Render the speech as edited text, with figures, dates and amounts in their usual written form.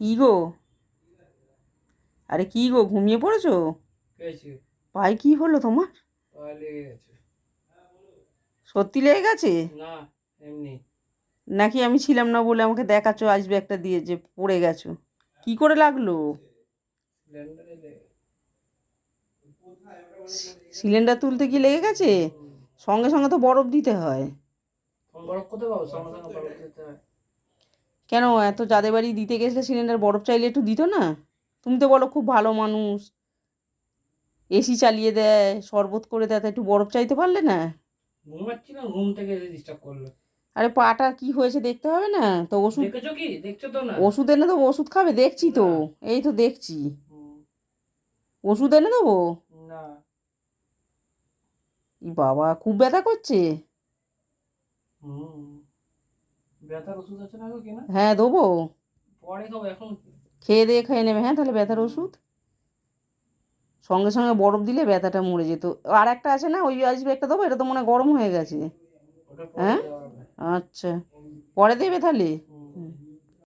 কি গো? আরে কি গো, ঘুমিয়ে পড়েছো? পেয়েছি। পায়ে কি হলো তোমার? পায়ে লেগে গেছে। সত্যি লেগে গেছে? না, এমনি। নাকি আমি ছিলাম না বলে আমাকে দেখাচ্ছ আসবে একটা দিয়ে যে পড়ে গেছো? কি করে লাগলো? সিলিন্ডারে লেগে। সিলিন্ডার তুলতে গিয়ে লেগে গেছে? সঙ্গে সঙ্গে তো বরফ দিতে হয়। বরফ কোথায় পাবো? সঙ্গে সঙ্গে বরফ দিতে হয়। কেন, এত যাদের বাড়ি দিতে গেছিলে সিলিন্ডার বরফ চাইলে একটু দিত না? তুমি তো বলো খুব ভালো মানুষ, এসি চালিয়ে দেয়, শরবত করে দেয়, তা একটু বরফ চাইতে পারলে না? ঘুমাচ্ছি না, ঘুম থেকে এসে ডিস্টার্ব করলো। আরে পাটা কি হয়েছে দেখতে হবে না তো? ওষুধ, দেখেছো কি? দেখছো তো না? ওষুধ এনে দেবো, ওষুধ খাবে? দেখছি তো, না। এই তো দেখছি। হুম, ওষুধ এনে দেবো? না। ই বাবা, খুব ব্যথা করছে? হুম। ব্যথার ওষুধ আছে না গো কিনা? হ্যাঁ দেবো। পরে খাবো, এখন কি? খেয়ে দিয়ে খেয়ে নেবে, হ্যাঁ তাহলে ব্যথার ওষুধ। সঙ্গে সঙ্গে বরফ দিলে ব্যথাটা মরে যেত। আর একটা আছে না, ওই আসবে একটা দেবো, এটা তো মনে হয় গরম হয়ে গেছে। ওটা পরে হ্যাঁ, দেওয়া হবে। আচ্ছা, পরে দেবে তাহলে।